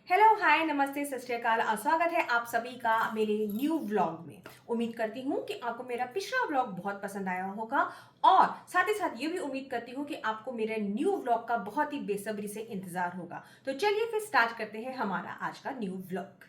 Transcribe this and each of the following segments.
Hello hi नमस्ते सत श्री अकाल। स्वागत है आप सभी का मेरे न्यू व्लॉग में। उम्मीद करती हूँ कि आपको मेरा पिछला व्लॉग बहुत पसंद आया होगा और साथ ही साथ ये भी उम्मीद करती हूँ कि आपको मेरे न्यू व्लॉग का बहुत ही बेसब्री से इंतजार होगा। तो चलिए फिर स्टार्ट करते हैं हमारा आज का न्यू व्लॉग।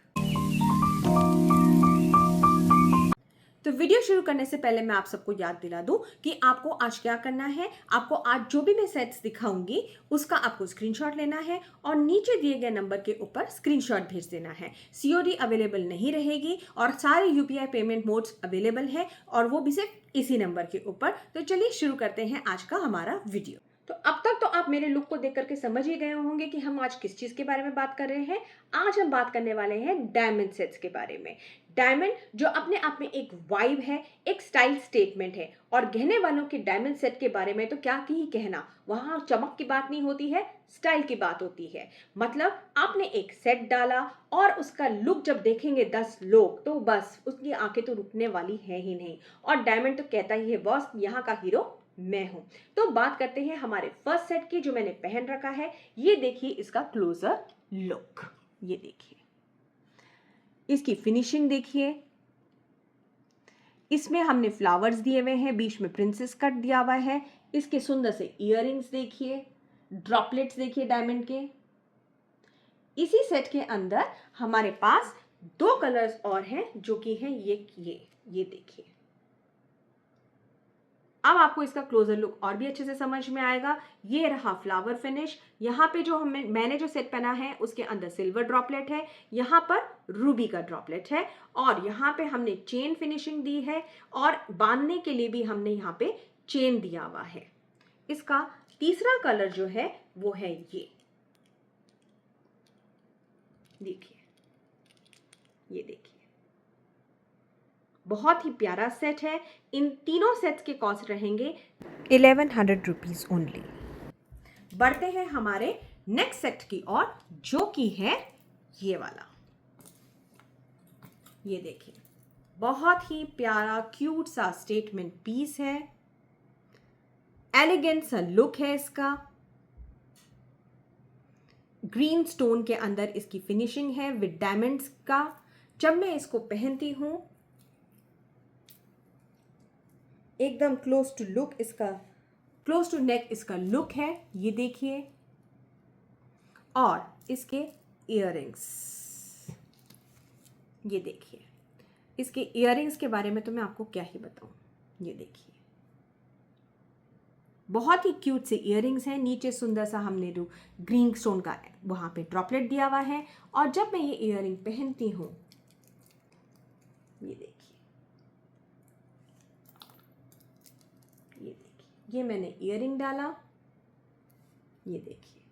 तो वीडियो शुरू करने से पहले मैं आप सबको याद दिला दूं कि आपको आज क्या करना है। आपको आज जो भी मैं सेट्स दिखाऊंगी उसका आपको स्क्रीनशॉट लेना है और नीचे दिए गए नंबर के ऊपर स्क्रीनशॉट भेज देना है। सीओडी अवेलेबल नहीं रहेगी और सारे यूपीआई पेमेंट मोड्स अवेलेबल है और वो भी सिर्फ इसी नंबर के ऊपर। तो चलिए शुरू करते हैं आज का हमारा वीडियो। तो अब तक तो आप मेरे लुक को देख करके समझ ही गए होंगे कि हम आज किस चीज के बारे में बात कर रहे हैं। आज हम बात करने वाले हैं डायमंड सेट्स के बारे में। डायमंड जो अपने आप में एक वाइब है, एक स्टाइल स्टेटमेंट है और गहने वालों के डायमंड सेट के बारे में तो क्या ही कहना। वहां चमक की बात नहीं होती है, स्टाइल की बात होती है। मतलब आपने एक सेट डाला और उसका लुक जब देखेंगे 10 लोग तो बस उसकी आंखें तो रुकने वाली है ही नहीं। और डायमंड तो कहता ही है बॉस यहाँ का हीरो मैं हूं। तो बात करते हैं हमारे फर्स्ट सेट की जो मैंने पहन रखा है। ये देखिए इसका क्लोजर लुक, ये देखिए इसकी फिनिशिंग देखिए। इसमें हमने फ्लावर्स दिए हुए हैं, बीच में प्रिंसेस कट दिया हुआ है। इसके सुंदर से इयररिंग्स देखिए, ड्रॉपलेट्स देखिए डायमंड के। इसी सेट के अंदर हमारे पास दो कलर्स और हैं जो कि हैं ये देखिए। अब आपको इसका क्लोजर लुक और भी अच्छे से समझ में आएगा। ये रहा फ्लावर फिनिश। यहाँ पे जो मैंने जो सेट पहना है उसके अंदर सिल्वर ड्रॉपलेट है, यहाँ पर रूबी का ड्रॉपलेट है और यहाँ पे हमने चेन फिनिशिंग दी है और बांधने के लिए भी हमने यहाँ पे चेन दिया हुआ है। इसका तीसरा कलर जो है वो है ये देखिए, ये देखिए बहुत ही प्यारा सेट है। इन तीनों सेट्स के कॉस्ट रहेंगे 1100 रुपीज ओनली। बढ़ते हैं हमारे नेक्स्ट सेट की ओर जो कि है ये वाला। ये देखिए बहुत ही प्यारा क्यूट सा स्टेटमेंट पीस है, एलिगेंट सा लुक है इसका। ग्रीन स्टोन के अंदर इसकी फिनिशिंग है विद डायमंड्स का। जब मैं इसको पहनती हूं एकदम क्लोज टू लुक इसका, क्लोज टू नेक इसका लुक है, ये देखिए। और इसके इयररिंग्स, ये देखिए। इसके इयररिंग्स के बारे में तो मैं आपको क्या ही बताऊं। ये देखिए बहुत ही क्यूट से इयररिंग्स हैं। नीचे सुंदर सा हमने ग्रीन स्टोन का वहां पे ड्रॉपलेट दिया हुआ है। और जब मैं ये इयररिंग पहनती हूं ये देखिए, ये मैंने इयररिंग डाला, ये देखिए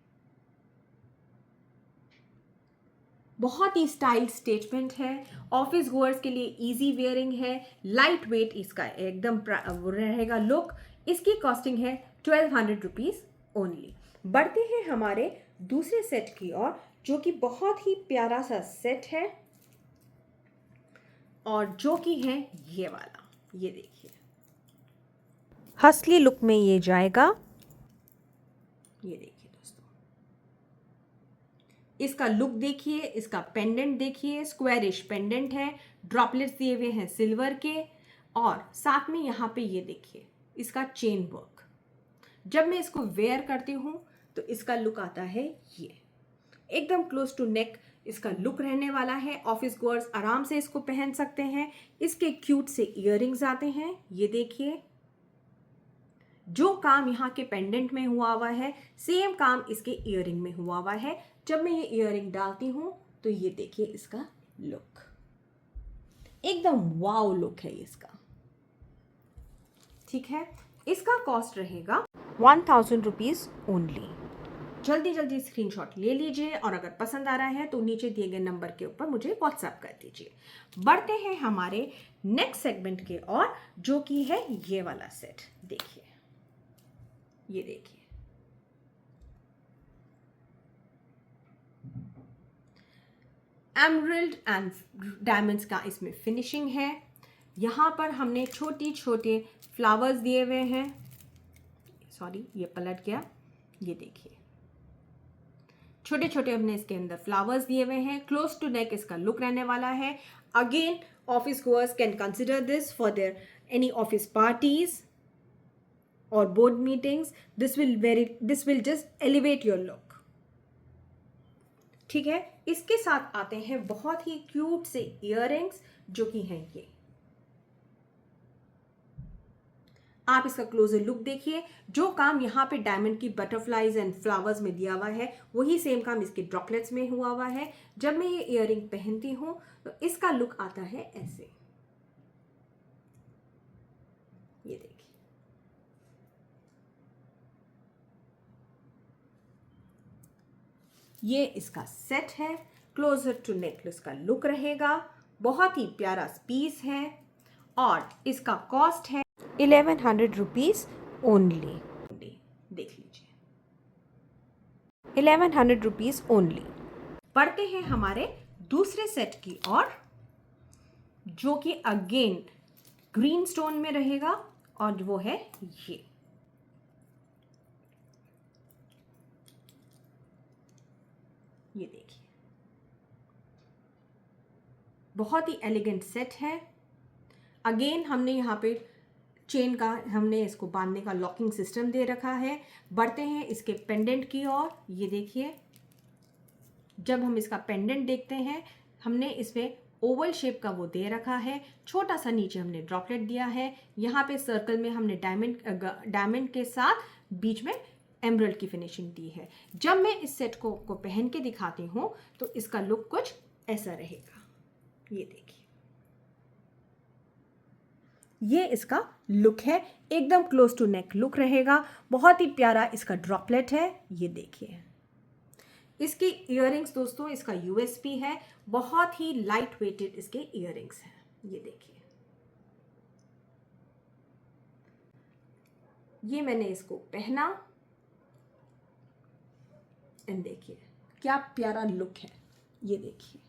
बहुत ही स्टाइल स्टेटमेंट है। ऑफिस गोअर्स के लिए इजी वेयरिंग है, लाइट वेट इसका एकदम रहेगा लुक। इसकी कॉस्टिंग है 1200 रुपीज ओनली। बढ़ते हैं हमारे दूसरे सेट की ओर जो कि बहुत ही प्यारा सा सेट है और जो कि है ये वाला। ये देखिए हस्ली लुक में ये जाएगा। ये देखिए दोस्तों इसका लुक देखिए, इसका पेंडेंट देखिए, स्क्वायरिश पेंडेंट है, ड्रॉपलेट्स दिए हुए हैं सिल्वर के और साथ में यहाँ पे ये देखिए इसका चेन वर्क। जब मैं इसको वेयर करती हूँ तो इसका लुक आता है ये एकदम क्लोज टू नेक इसका लुक रहने वाला है। ऑफिस गोअर्स आराम से इसको पहन सकते हैं। इसके क्यूट से इयररिंग्स आते हैं, ये देखिए। जो काम यहाँ के पेंडेंट में हुआ है सेम काम इसके इयररिंग में हुआ है। जब मैं ये इयररिंग डालती हूं तो ये देखिए इसका लुक एकदम वाव लुक है इसका। ठीक है, इसका कॉस्ट रहेगा 1000 रुपीज ओनली। जल्दी जल्दी स्क्रीनशॉट ले लीजिए और अगर पसंद आ रहा है तो नीचे दिए गए नंबर के ऊपर मुझे व्हाट्सएप कर दीजिए। बढ़ते हैं हमारे नेक्स्ट सेगमेंट के और जो कि है ये वाला सेट। देखिए, ये देखिए एमरल्ड एंड डायमंड्स का इसमें फिनिशिंग है। यहाँ पर हमने छोटे छोटे फ्लावर्स दिए हुए हैं। सॉरी ये पलट गया, ये देखिए छोटे छोटे हमने इसके अंदर फ्लावर्स दिए हुए हैं। क्लोज टू नेक इसका लुक रहने वाला है। Again office goers can consider this for their any office parties or board meetings. This will just elevate your look. ठीक है, इसके साथ आते हैं बहुत ही क्यूट से इयररिंग्स जो कि हैं ये। आप इसका क्लोजर लुक देखिए। जो काम यहाँ पे डायमंड की बटरफ्लाईज एंड फ्लावर्स में दिया हुआ है वही सेम काम इसके ड्रॉपलेट्स में हुआ है। जब मैं ये इयररिंग पहनती हूं तो इसका लुक आता है ऐसे। ये देखिए, ये इसका सेट है। क्लोजर टू नेकलेस का लुक रहेगा। बहुत ही प्यारा पीस है और इसका कॉस्ट है 1100 रुपीज ओनली। देख लीजिए, 1100 रुपीज ओनली। बढ़ते हैं हमारे दूसरे सेट की ओर, जो कि अगेन ग्रीन स्टोन में रहेगा और वो है ये देखिए, बहुत ही एलिगेंट सेट है। अगेन हमने यहाँ पे चेन का, हमने इसको बांधने का लॉकिंग सिस्टम दे रखा है। बढ़ते हैं इसके पेंडेंट की ओर। ये देखिए, जब हम इसका पेंडेंट देखते हैं, हमने इसमें ओवल शेप का वो दे रखा है। छोटा सा नीचे हमने ड्रॉपलेट दिया है। यहाँ पे सर्कल में हमने डायमंड के साथ बीच में एमरल्ड की फिनिशिंग दी है। जब मैं इस सेट को पहन के दिखाती हूँ तो इसका लुक कुछ ऐसा रहेगा। ये देखिए, ये इसका लुक है। एकदम क्लोज टू नेक लुक रहेगा। बहुत ही प्यारा इसका ड्रॉपलेट है। ये देखिए, इसकी इयररिंग्स दोस्तों, इसका यूएसपी है। बहुत ही लाइट वेटेड इसके इयररिंग्स हैं। ये देखिए, ये मैंने इसको पहना एंड देखिए क्या प्यारा लुक है। ये देखिए,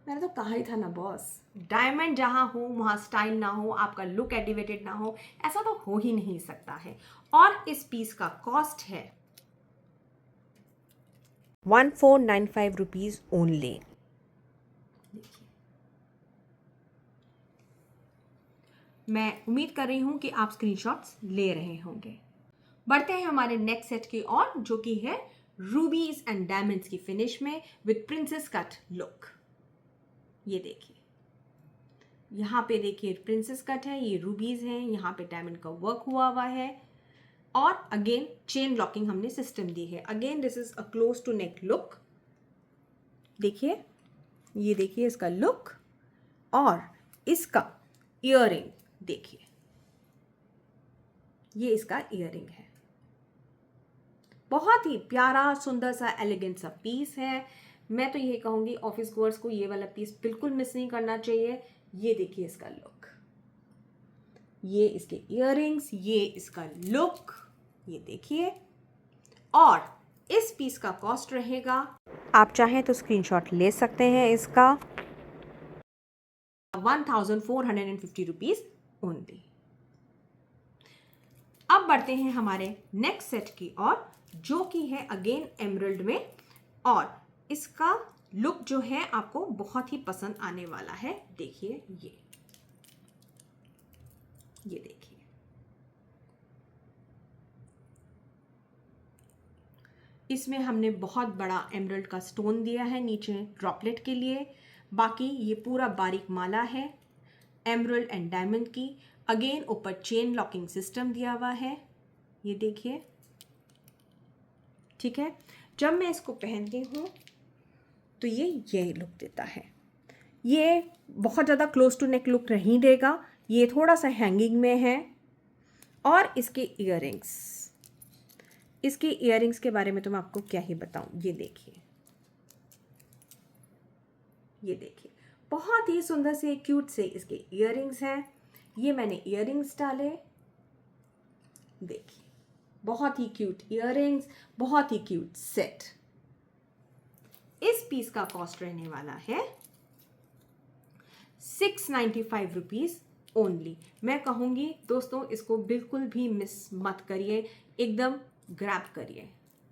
मैंने तो कहा ही था ना बॉस, डायमंड जहां हो वहां स्टाइल ना हो, आपका लुक एलिवेटेड ना हो, ऐसा तो हो ही नहीं सकता है। और इस पीस का कॉस्ट है 1495 रुपीज ओनली। मैं उम्मीद कर रही हूं कि आप स्क्रीनशॉट्स ले रहे होंगे। बढ़ते हैं हमारे नेक्स्ट सेट की ओर, जो कि है रूबीज एंड डायमंड्स की फिनिश में विद प्रिंसेस कट लुक। ये देखिए, यहाँ पे देखिए प्रिंसेस कट है, ये रूबीज हैं, यहाँ पे डायमंड का वर्क हुआ है और अगेन चेन लॉकिंग हमने सिस्टम दी है। Again this is a close to neck look. देखिए, ये देखिए इसका लुक और इसका इयररिंग देखिए, ये इसका इयररिंग है। बहुत ही प्यारा सुंदर सा एलिगेंट सा पीस है। मैं तो ये कहूंगी ऑफिस गोअर्स को ये वाला पीस बिल्कुल मिस नहीं करना चाहिए। ये देखिए इसका लुक, ये इसके इयररिंग्स, ये इसका लुक, ये देखिए। और इस पीस का कॉस्ट रहेगा, आप चाहें तो स्क्रीनशॉट ले सकते हैं, इसका 1450 रुपीज ओनली। अब बढ़ते हैं हमारे नेक्स्ट सेट की ओर, जो कि है अगेन एमरल्ड में और इसका लुक जो है आपको बहुत ही पसंद आने वाला है। देखिए, ये देखिए, इसमें हमने बहुत बड़ा एमरल्ड का स्टोन दिया है नीचे ड्रॉपलेट के लिए। बाकी ये पूरा बारीक माला है एमरल्ड एंड डायमंड की। अगेन ऊपर चेन लॉकिंग सिस्टम दिया हुआ है। ये देखिए, ठीक है। जब मैं इसको पहनती हूँ तो ये लुक देता है। ये बहुत ज़्यादा क्लोज टू नेक लुक नहीं देगा, ये थोड़ा सा हैंगिंग में है। और इसके इयररिंग्स के बारे में तो मैं आपको क्या ही बताऊं। ये देखिए, बहुत ही सुंदर से क्यूट से इसके इयररिंग्स हैं। ये मैंने इयररिंग्स डाले, देखिए बहुत ही क्यूट इयररिंग्स, बहुत ही क्यूट सेट। इस पीस का कॉस्ट रहने वाला है 695 रुपीज ओनली। मैं कहूंगी दोस्तों, इसको बिल्कुल भी मिस मत करिए, एकदम ग्रैब करिए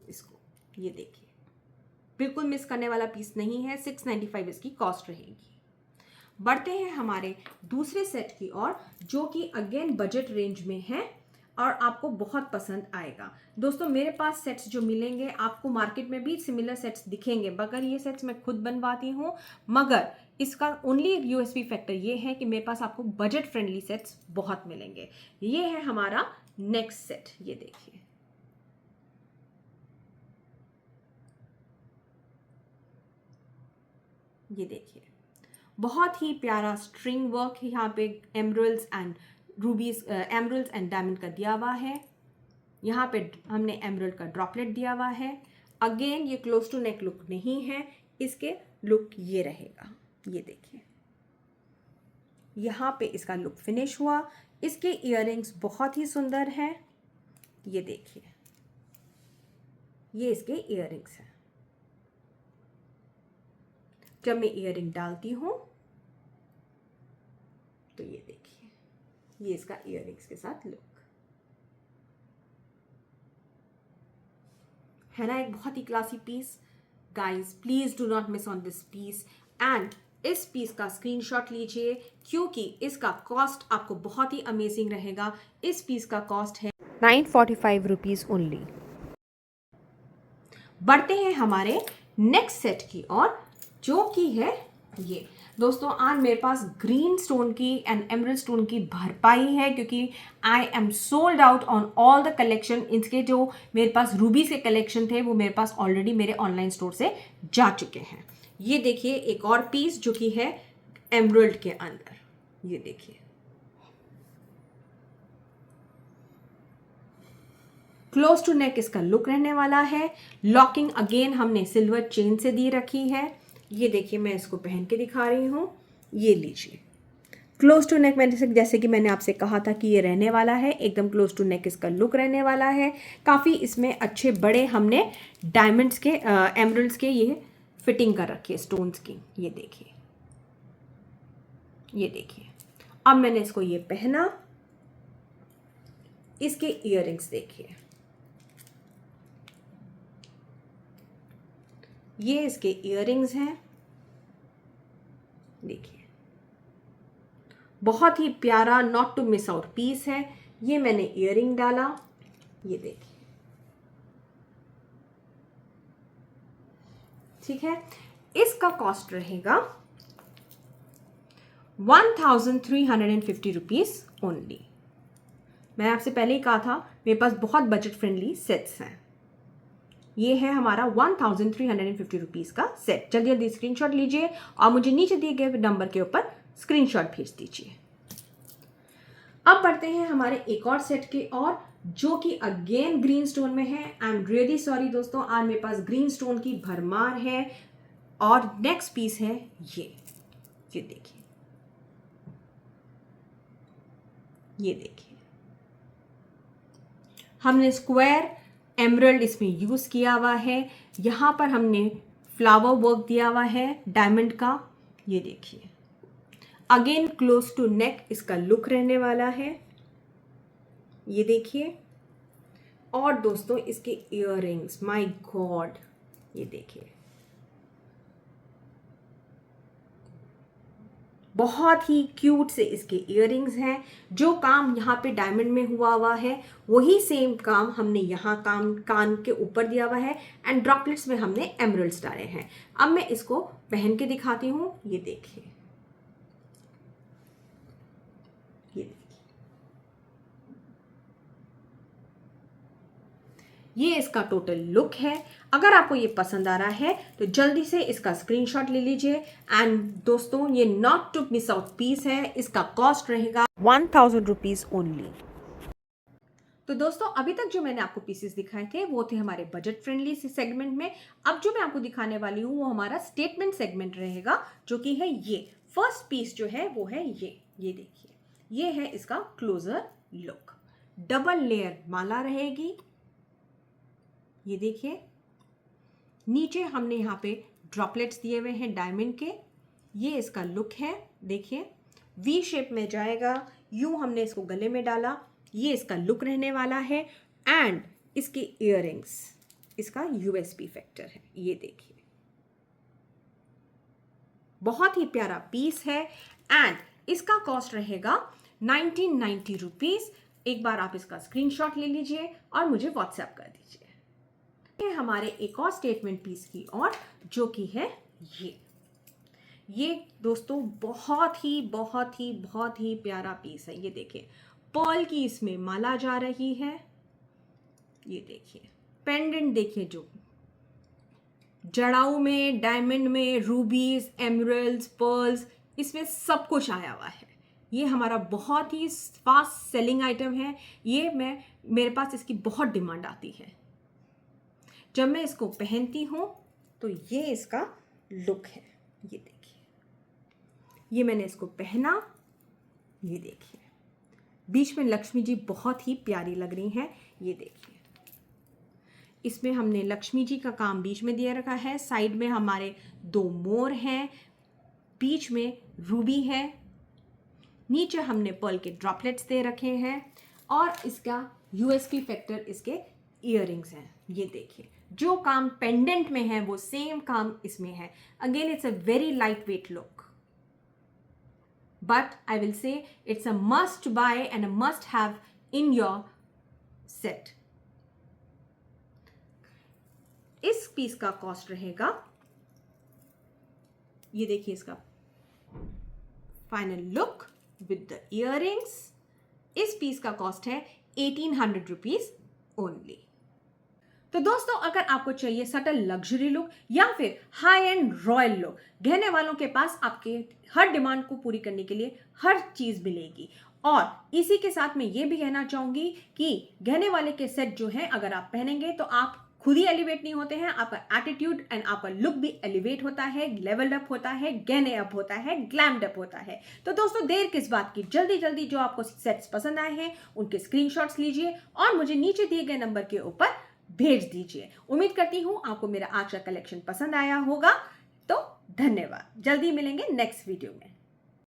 इसको। ये देखिए, बिल्कुल मिस करने वाला पीस नहीं है। 695 इसकी कॉस्ट रहेगी। बढ़ते हैं हमारे दूसरे सेट की ओर, जो कि अगेन बजट रेंज में है और आपको बहुत पसंद आएगा। दोस्तों मेरे पास सेट्स जो मिलेंगे, आपको मार्केट में भी सिमिलर सेट्स दिखेंगे, मगर ये सेट्स मैं खुद बनवाती हूँ। मगर इसका ओनली यूएसपी फैक्टर ये है कि मेरे पास आपको बजट फ्रेंडली सेट्स बहुत मिलेंगे। ये है हमारा नेक्स्ट सेट, ये देखिए। ये देखिए, बहुत ही प्यारा स्ट्रिंग वर्क है यहाँ पे, emeralds and रूबीज, emeralds and diamond का दिया हुआ है। यहाँ पे हमने एमरल्ड का ड्रॉपलेट दिया हुआ है। अगेन ये क्लोज टू नेक लुक नहीं है, इसके लुक ये रहेगा। ये देखिए, यहाँ पे इसका लुक फिनिश हुआ। इसके इयररिंग्स बहुत ही सुंदर हैं। ये देखिए, ये इसके इयररिंग्स हैं। जब मैं इयररिंग डालती हूँ तो ये देखिए, ये इसका इयररिंग्स के साथ लुक है ना, एक बहुत ही classy piece. Guys please do not miss on this piece and इस पीस का स्क्रीनशॉट लीजिए, क्योंकि इसका कॉस्ट आपको बहुत ही अमेजिंग रहेगा। इस पीस का कॉस्ट है 945 रुपीज ओनली। बढ़ते हैं हमारे नेक्स्ट सेट की ओर, जो कि है ये। दोस्तों आज मेरे पास ग्रीन स्टोन की एंड एमरल्ड स्टोन की भरपाई है, क्योंकि I am sold out on all the collection. इनके जो मेरे पास रूबीज के कलेक्शन थे वो मेरे पास ऑलरेडी मेरे ऑनलाइन स्टोर से जा चुके हैं। ये देखिए एक और पीस जो कि है एमरल्ड के अंदर। ये देखिए, क्लोज टू नेक इसका लुक रहने वाला है। लॉकिंग अगेन हमने सिल्वर चेन से दी रखी है। ये देखिए, मैं इसको पहन के दिखा रही हूँ। ये लीजिए, क्लोज टू नेक, मैंने जैसे कि मैंने आपसे कहा था कि ये रहने वाला है, एकदम क्लोज टू नेक इसका लुक रहने वाला है। काफ़ी इसमें अच्छे बड़े हमने डायमंड्स के एमरल्ड्स के ये फिटिंग कर रखी है स्टोन्स की। ये देखिए, ये देखिए। अब मैंने इसको ये पहना, इसके इयररिंग्स देखिए, ये इसके इयररिंग्स हैं। देखिए, बहुत ही प्यारा not to miss out piece है। ये मैंने इयररिंग डाला, ये देखिए, ठीक है। इसका कॉस्ट रहेगा 1350 रुपीज ओनली। मैंने आपसे पहले ही कहा था मेरे पास बहुत बजट फ्रेंडली सेट्स हैं। ये है हमारा 1350 रुपीज़ का सेट। जल्दी जल्दी स्क्रीनशॉट लीजिए और मुझे नीचे दिए गए नंबर के ऊपर स्क्रीनशॉट भेज दीजिए। अब बढ़ते हैं हमारे एक और सेट की ओर, जो कि अगेन ग्रीन स्टोन में है। आई एम रियली सॉरी दोस्तों, आज मेरे पास ग्रीन स्टोन की भरमार है। और नेक्स्ट पीस है ये देखिए, ये देखिए, हमने स्क्वायर एमरल्ड इसमें यूज किया हुआ है। यहां पर हमने फ्लावर वर्क दिया हुआ है डायमंड का। ये देखिए, अगेन क्लोज टू नेक इसका लुक रहने वाला है। ये देखिए, और दोस्तों इसके इयररिंग्स, माय गॉड, ये देखिए, बहुत ही क्यूट से इसके इयररिंग्स हैं। जो काम यहाँ पे डायमंड में हुआ है वही सेम काम हमने यहाँ कान के ऊपर दिया हुआ है एंड ड्रॉपलेट्स में हमने एमरल्ड्स डाले हैं। अब मैं इसको पहन के दिखाती हूँ। ये देखिए, ये देखिए, ये इसका टोटल लुक है। अगर आपको ये पसंद आ रहा है तो जल्दी से इसका स्क्रीनशॉट ले लीजिए। एंड दोस्तों ये not to miss out piece है, इसका कॉस्ट रहेगा 1000 रुपीज ओनली। तो दोस्तों अभी तक जो मैंने आपको पीसेस दिखाए थे वो थे हमारे बजट फ्रेंडली सेगमेंट में। अब जो मैं आपको दिखाने वाली हूँ वो हमारा स्टेटमेंट सेगमेंट रहेगा, जो कि है ये फर्स्ट पीस जो है वो है ये देखिए, ये है इसका क्लोजर लुक। डबल लेयर माला रहेगी। ये देखिए, नीचे हमने यहाँ पे ड्रॉपलेट्स दिए हुए हैं डायमंड के। ये इसका लुक है, देखिए वी शेप में जाएगा। यूं हमने इसको गले में डाला, ये इसका लुक रहने वाला है। एंड इसके इयररिंग्स, इसका यूएसपी फैक्टर है। ये देखिए, बहुत ही प्यारा पीस है एंड इसका कॉस्ट रहेगा 1990 रुपीज। एक बार आप इसका स्क्रीनशॉट ले लीजिए और मुझे व्हाट्सएप कर दीजिए। हमारे एक और स्टेटमेंट पीस की और जो कि है ये दोस्तों बहुत ही प्यारा पीस है। ये देखिए पर्ल की इसमें माला जा रही है। ये देखिए पेंडेंट देखिए, जो जड़ाऊ में, डायमंड में, रूबीज, एमरल्ड्स, पर्ल्स, इसमें सब कुछ आया हुआ है। ये हमारा बहुत ही फास्ट सेलिंग आइटम है। ये मेरे पास इसकी बहुत डिमांड आती है। जब मैं इसको पहनती हूँ तो ये इसका लुक है। ये देखिए, ये मैंने इसको पहना, ये देखिए बीच में लक्ष्मी जी बहुत ही प्यारी लग रही हैं। ये देखिए इसमें हमने लक्ष्मी जी का काम बीच में दिया रखा है। साइड में हमारे 2 मोर हैं, बीच में रूबी है, नीचे हमने पर्ल के ड्रॉपलेट्स दे रखे हैं और इसका यूएसपी फैक्टर इसके इयररिंग्स हैं। ये देखिए जो काम पेंडेंट में है वो सेम काम इसमें है। Again it's a very light wet look, but I will say it's a must buy and a must have in your set. इस पीस का कॉस्ट रहेगा, ये देखिए इसका final look with the earrings. इस पीस का कॉस्ट है 1800 rupees only. तो दोस्तों अगर आपको चाहिए सटल लग्जरी लुक या फिर हाई एंड रॉयल लुक, गहने वालों के पास आपके हर डिमांड को पूरी करने के लिए हर चीज मिलेगी। और इसी के साथ मैं ये भी कहना चाहूंगी कि गहने वाले के सेट जो है अगर आप पहनेंगे तो आप खुद ही एलिवेट नहीं होते हैं, आपका एटीट्यूड एंड आपका लुक भी एलिवेट होता है, लेवल्ड अप होता है, गहने अप होता है, ग्लैम्ड अप होता है। तो दोस्तों देर किस बात की, जल्दी जल्दी जो आपको सेट्स पसंद आए हैं उनके स्क्रीनशॉट्स लीजिए और मुझे नीचे दिए गए नंबर के ऊपर भेज दीजिए। उम्मीद करती हूं आपको मेरा आज का कलेक्शन पसंद आया होगा। तो धन्यवाद, जल्दी मिलेंगे नेक्स्ट वीडियो में।